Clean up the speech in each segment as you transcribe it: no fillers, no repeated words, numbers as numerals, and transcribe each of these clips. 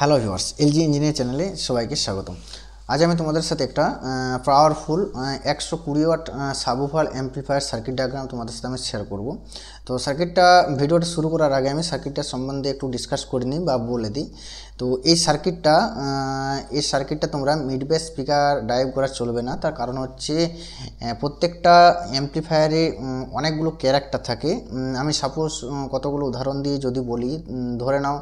Hello viewers, LG engineer চ্যানেলে সবাইকে স্বাগতম। আজ আমি তোমাদের সাথে একটা powerful 120 watt subwoofer amplifier circuit diagram তোমাদের সাথে আমি শেয়ার করব। তো ভিডিওটা শুরু করার আগে আমি সার্কিটটা সম্বন্ধে একটু ডিসকাস করে নিই বা বলে দিই। তো এই সার্কিটটা তোমরা মিড বেস স্পিকার ড্রাইভ করা চলবে না। তার কারণ হচ্ছে প্রত্যেকটা অ্যাম্পলিফায়ারে অনেকগুলো ক্যারেক্টার থাকে। আমি সাপোজ কতগুলো উদাহরণ দিয়ে যদি বলি, ধরে নাও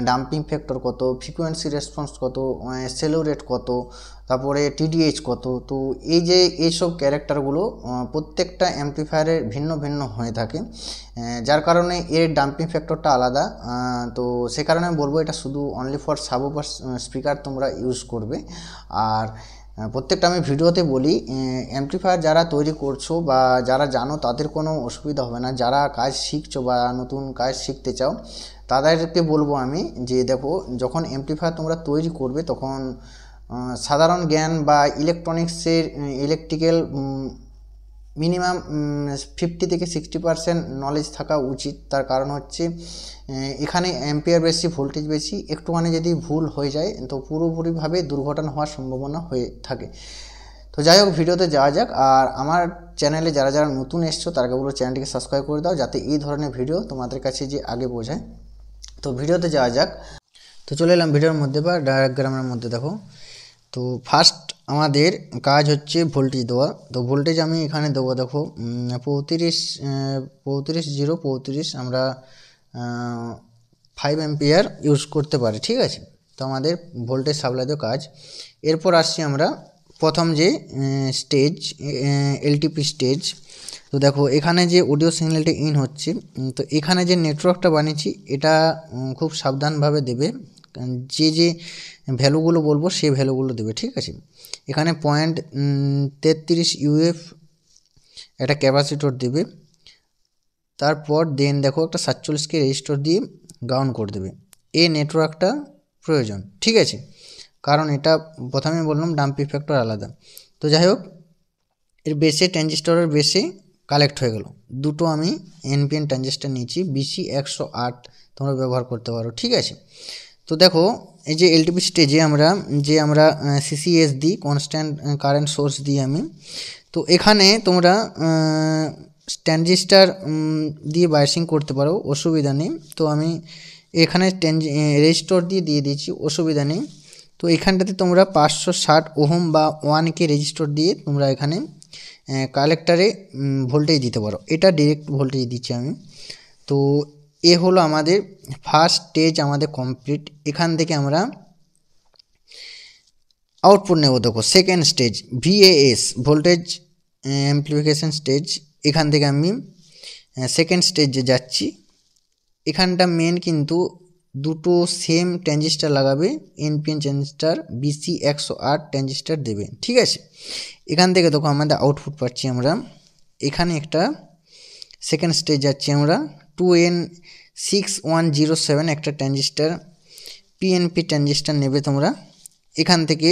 ডাম্পিং ফ্যাক্টর কত, ফ্রিকোয়েন্সি রেসপন্স কত, স্যালো রেট কত, তারপরে টিডিএইচ কত। তো এইসব ক্যারেক্টারগুলো প্রত্যেকটা অ্যাম্পলিফায়ারের ভিন্ন ভিন্ন হয়ে থাকে, যার কারণে এর ডাম্পিং ফ্যাক্টরটা আলাদা। তো সে কারণে আমি বলবো এটা শুধু অনলি ফর সাবউফার স্পিকার তোমরা ইউজ করবে। আর প্রত্যেকটা আমি ভিডিওতে বলি, অ্যাম্পলিফায়ার যারা তৈরি করছো বা যারা জানো তাদের কোনো অসুবিধা হবে না। যারা কাজ শিখছো বা নতুন কাজ শিখতে চাও তাদেরকে বলবো আমি যে দেখো, যখন অ্যাম্পলিফায়ার তোমরা তৈরি করবে তখন সাধারণ জ্ঞান বা ইলেকট্রিক্যাল মিনিমাম 50 থেকে 60% নলেজ থাকা উচিত। তার কারণ হচ্ছে এখানে অ্যাম্পিয়ার বেশি, ভোল্টেজ বেশি, একটুখানি যদি ভুল হয়ে যায় তো পুরোপুরিভাবে দুর্ঘটনা হওয়ার সম্ভাবনা হয়ে থাকে। তো যাই হোক, ভিডিওতে যাওয়া যাক। আর আমার চ্যানেলে যারা যারা নতুন এসছো তাদেরকে বলবো চ্যানেলটিকে সাবস্ক্রাইব করে দাও, যাতে এই ধরনের ভিডিও তোমাদের কাছে যে আগে পৌঁছায়। তো ভিডিওতে যাওয়া যাক। তো চলে এলাম ভিডিওর মধ্যে বা ডায়াগ্রামের মধ্যে। দেখো, তো ফার্স্ট আমাদের কাজ হচ্ছে ভোল্টেজ দেওয়া। তো ভোল্টেজ আমি এখানে দেবো, দেখো 35 আমরা 5 অ্যাম্পিয়ার ইউজ করতে পারি, ঠিক আছে। তো আমাদের ভোল্টেজ সাপ্লাই দেওয়া কাজ। এরপর আসছি আমরা প্রথম যে স্টেজ, এলটিপি স্টেজ। তো দেখো এখানে যে অডিও সিগন্যালটা ইন হচ্ছে, তো এখানে যে নেটওয়ার্কটা বানিয়েছি এটা খুব সাবধানভাবে দেবে। যে ভ্যালুগুলো বলবো সেই ভ্যালুগুলো দেবে, ঠিক আছে। এখানে 0.33 ইউএফ একটা ক্যাপাসিটর দেবে। তারপর দেন দেখো একটা 47K রেজিস্টর দিয়ে গ্রাউন্ড করে দেবে। এই নেটওয়ার্কটা প্রয়োজন, ঠিক আছে, কারণ এটা প্রথমে বললাম ডাম্পিং ফ্যাক্টর আলাদা। তো যাই হোক, এর বেসে ট্রানজিস্টরের বেসে কালেক্ট হয়ে গেল দুটো। আমি এনপিএন ট্রানজিস্টর নিয়েছি, বিসি 108 তোমরা ব্যবহার করতে পারো, ঠিক আছে। তো দেখো এই যে এলটিপি স্টেজে আমরা সিসিএস দিই, কনস্ট্যান্ট কারেন্ট সোর্স দিই আমি। তো এখানে তোমরা ট্রানজিস্টর দিয়ে বাইসিং করতে পারো, অসুবিধা নেই। তো আমি এখানে রেজিস্টর দিয়ে দিয়েছি, অসুবিধা নেই। তো এখানটাতে তোমরা 560 ওহম বা 1K রেজিস্টর দিয়ে তোমরা এখানে কালেক্টারে ভোল্টেজ দিতে পারো। এটা ডিরেক্ট ভোল্টেজ দিচ্ছি আমি। তো এ হলো আমাদের ফার্স্ট স্টেজ, আমাদের কমপ্লিট। এখান থেকে আমরা আউটপুট নেব। দেখো second stage, ভিএএস voltage amplification stage. এখান থেকে আমি সেকেন্ড স্টেজে যাচ্ছি। এখানটা মেন কিন্তু দুটো সেম ট্রানজিস্টার লাগাবে, এনপিএন ট্রানজিস্টার, বিসি 108 ট্রানজিস্টার দেবে, ঠিক আছে। এখান থেকে দেখো আমাদের আউটপুট পাচ্ছি আমরা। এখানে একটা সেকেন্ড স্টেজ যাচ্ছি আমরা, 2N6107 একটা ট্রানজিস্টার, পিএনপি ট্রানজিস্টার নেবে তোমরা। এখান থেকে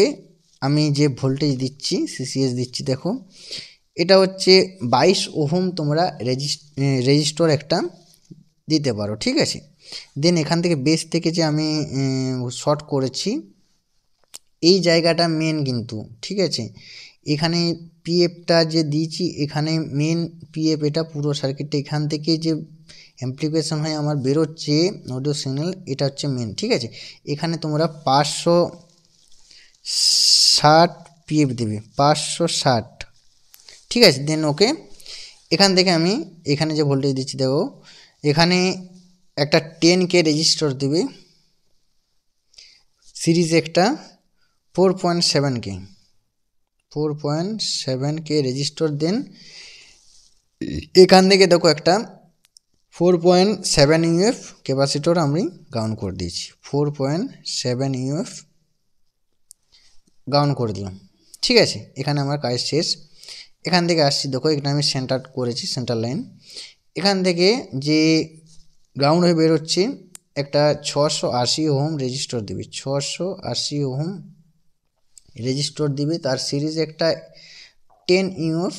আমি যে ভোল্টেজ দিচ্ছি, সিসিএস দিচ্ছি, দেখো এটা হচ্ছে 22 ওহম। তোমরা রেজিস্টর একটা দিতে পারো, ঠিক আছে। দেন এখান থেকে বেস থেকে যে আমি শর্ট করেছি এই জায়গাটা মেন কিন্তু, ঠিক আছে। এখানে পিএফটা যে দিয়েছি, এখানে মেন পিএফ, এটা পুরো সার্কিটটা এখান থেকে যে অ্যাম্প্লিফিকেশন হয়ে আমার বেরোচ্ছে অডিও সিগন্যাল, এটা হচ্ছে মেন, ঠিক আছে। এখানে তোমরা 560 পিএফ দেবে, 560, ঠিক আছে। দেন ওকে, এখান থেকে আমি এখানে যে ভোল্টেজ দিচ্ছি দেখো, এখানে একটা 10K রেজিস্টর দেবে, সিরিজ একটা 4.7K রেজিস্টর। দেন এখান থেকে দেখো একটা 4.7 ইউএফ ক্যাপাসিটর আমি গ্রাউন্ড করে দিয়েছি, 4.7 ইউএফ গ্রাউন্ড করে দিলাম, ঠিক আছে। এখানে আমার কাজ শেষ। এখান থেকে আসছি, দেখো এখানে আমি সেন্টার করেছি, সেন্টার লাইন। এখান থেকে যে গ্রাউন্ড হয়ে বেরোচ্ছে একটা 680 ওহম রেজিস্টর দিবে, 680 ওহম রেজিস্টর দিবে। তার সিরিজে একটা 10 ইউএফ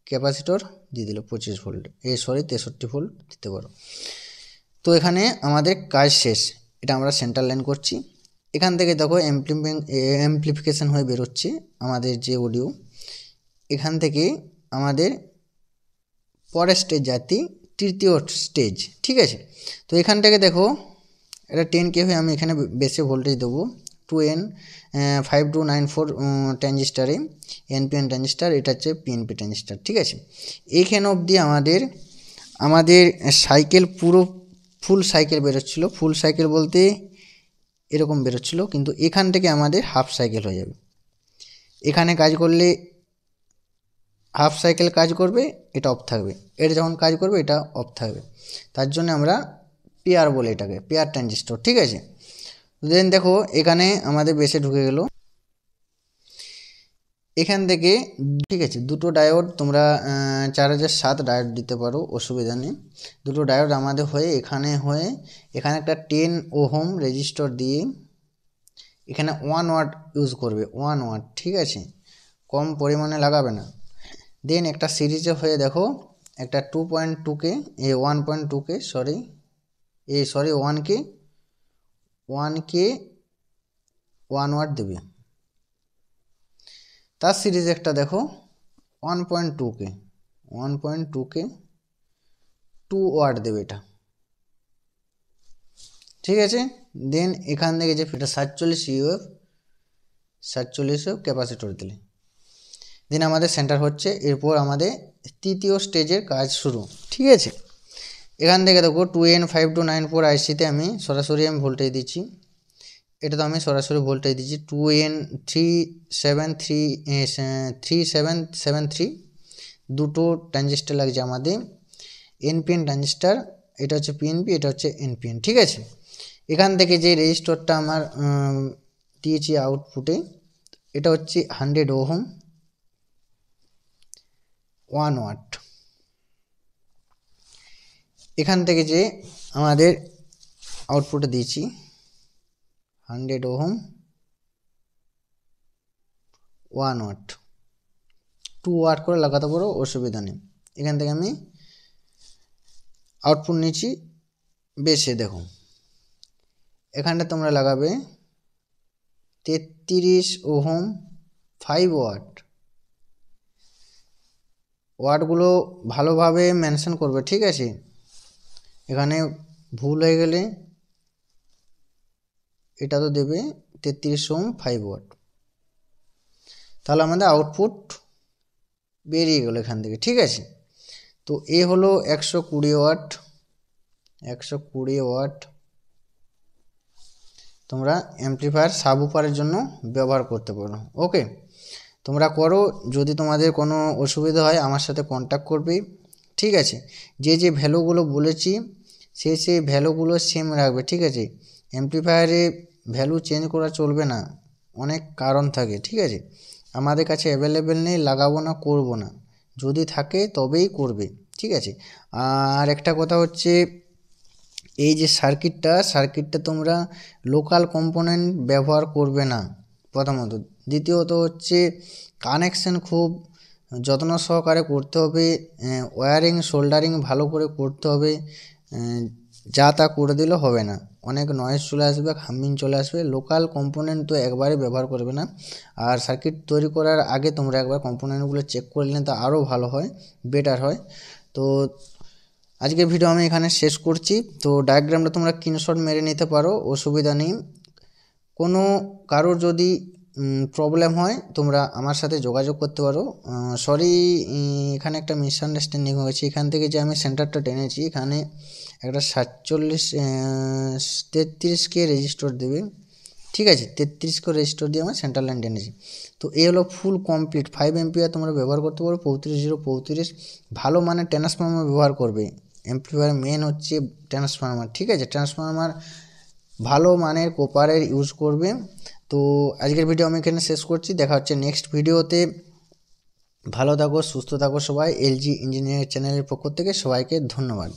ক্যাপাসিটর দিয়ে দিল 25 ভোল্ট, 63 ভোল্ট দিতে পারো। তো এখানে আমাদের কাজ শেষ। এটা আমরা সেন্টার লাইন করছি। এখান থেকে দেখো অ্যাম্প্লিফিকেশন হয়ে বেরোচ্ছে আমাদের যে অডিও। এখান থেকে আমাদের পরের স্টেজ যাচ্ছি, তৃতীয় স্টেজ, ঠিক আছে। তো এখান থেকে দেখো এটা 10K হয়ে আমি এখানে বেশি ভোল্টেজ দেবো 2N 5294 ট্রানজিস্টারে, NPN ট্রানজিস্টার, এটা হচ্ছে PNP ট্রানজিস্টার, ঠিক আছে। এইখানে অবধি আমাদের সাইকেল পুরো ফুল সাইকেল বেরোচ্ছিলো। ফুল সাইকেল বলতে এরকম বেরোচ্ছিলো, কিন্তু এখান থেকে আমাদের হাফ সাইকেল হয়ে যাবে। এখানে কাজ করলে হাফ সাইকেল কাজ করবে, এটা অফ থাকবে, এটা যখন কাজ করবে এটা অফ থাকবে। তার জন্য আমরা পেয়ার বলে এটাকে, পেয়ার ট্রানজিস্টর, ঠিক আছে। দেন দেখো এখানে আমাদের বেসে ঢুকে গেল। এখান থেকে ঠিক আছে দুটো ডায়োড তোমরা 4007 ডায়োড দিতে পারো, অসুবিধা নেই। দুটো ডায়োড আমাদের এখানে একটা 10 ওহম রেজিস্টর দিয়ে এখানে 1 ওয়াট ইউজ করবে, 1 ওয়াট, ঠিক আছে, কম পরিমাণে লাগাবে না। দেন একটা সিরিজে দেখো একটা 2.2K 1.2K sorry 1K 1 watt দেবে। তার সিরিজে একটা দেখো 1.2K 2 ওয়াট দেবে এটা, ঠিক আছে। দেন এখান থেকে যে এটা 47 ইউএফ ক্যাপাসিটর দিলে দেন আমাদের সেন্টার হচ্ছে। এরপর আমাদের তৃতীয় স্টেজের কাজ শুরু, ঠিক আছে। এখান থেকে দেখো 2N5294 আইসিতে আমি সরাসরি ভোল্টেজ দিচ্ছি, এটা তো আমি সরাসরি ভোল্টেজ দিচ্ছি 2N3773 দুটো ট্রানজিস্টার লাগছে আমাদের, NPN ট্রানজিস্টার, এটা হচ্ছে PNP, এটা হচ্ছে NPN, ঠিক আছে। এখান থেকে যে রেজিস্টরটা আমার দিয়েছি আউটপুটে, এটা হচ্ছে 100 ওহম 1 ওয়াট। এখান থেকে যে আমাদের আউটপুটে দিয়েছি 100 ওহম 1 ওয়াট, 2 ওয়াট করে লাগাতে পারো, অসুবিধা নেই। এখান থেকে আমি আউটপুট নিচ্ছি বেশি, দেখো এখানটা তোমরা লাগাবে 33 ওহম 5 ওয়াট। ওয়াটগুলো ভালোভাবে মেনশন করবে, ঠিক আছে। এখানে ভুল হয়ে গেলে এটা তো দেবে 33 ওহম 5 ওয়াট, তাহলে আমাদের আউটপুট বেরিয়ে গেল এখান থেকে, ঠিক আছে। তো এ হলো 120 ওয়াট তোমরা অ্যাম্প্লিফায়ার সাবউফারের জন্য ব্যবহার করতে পারো। ওকে, তোমরা করো। যদি তোমাদের কোনো অসুবিধা হয় আমার সাথে কন্ট্যাক্ট করবে, ঠিক আছে। যে ভ্যালুগুলো বলেছি সেই ভ্যালুগুলো সেম রাখবে, ঠিক আছে। অ্যাম্প্লিফায়ারে ভ্যালু চেঞ্জ করা চলবে না, অনেক কারণ থাকে, ঠিক আছে। আমাদের কাছে অ্যাভেলেবেল নেই, লাগাবো না, করবো না, যদি থাকে তবেই করবে, ঠিক আছে। আর একটা কথা হচ্ছে এই যে সার্কিটটা তোমরা লোকাল কম্পোনেন্ট ব্যবহার করবে না প্রথমত। দ্বিতীয়ত হচ্ছে কানেকশন খুব যত্ন সহকারে করতে হবে, ওয়্যারিং সোল্ডারিং ভালো করে করতে হবে, যা তা করে দিলে হবে না, অনেক নয়েজ চলে আসবে, হামিং চলে আসবে। লোকাল কম্পোনেন্ট তো একবারে ব্যবহার করবে না। আর সার্কিট তৈরি করার আগে তোমরা একবার কম্পোনেন্টগুলো চেক করে নিলে তো আরও ভালো হয়, বেটার হয়। তো আজকের ভিডিও আমি এখানে শেষ করছি। তো ডায়াগ্রামটা তোমরা স্ক্রিনশট মেরে নিতে পারো, অসুবিধা নেই। কোনো কারোর যদি প্রবলেম হয় তোমরা আমার সাথে যোগাযোগ করতে পারো। সরি, এখানে একটা মিসআন্ডারস্ট্যান্ডিং হয়েছে। এখান থেকে যে আমি সেন্টারটা টেনেছি, এখানে একটা 33K রেজিস্টর দেবে, ঠিক আছে। 33K রেজিস্টর দিয়ে আমার সেন্টার লাইন টেনেছি। তো এই হলো ফুল কমপ্লিট 5 এম্পিয়ার তোমরা ব্যবহার করতে পারো। 35035 ভালো মানের ট্রান্সফর্মার ব্যবহার করবে। অ্যাম্প্লিফায়ার মেন হচ্ছে ট্রান্সফর্মার, ঠিক আছে। ট্রান্সফর্মার ভালো মানের কোপারের ইউজ করবে। তো আজকের ভিডিও আমি এখানে শেষ করছি, দেখা হচ্ছে নেক্সট ভিডিওতে। ভালো থাকো, সুস্থ থাকো সবাই। LG ইঞ্জিনিয়ারিং চ্যানেলের পক্ষ থেকে সবাইকে ধন্যবাদ।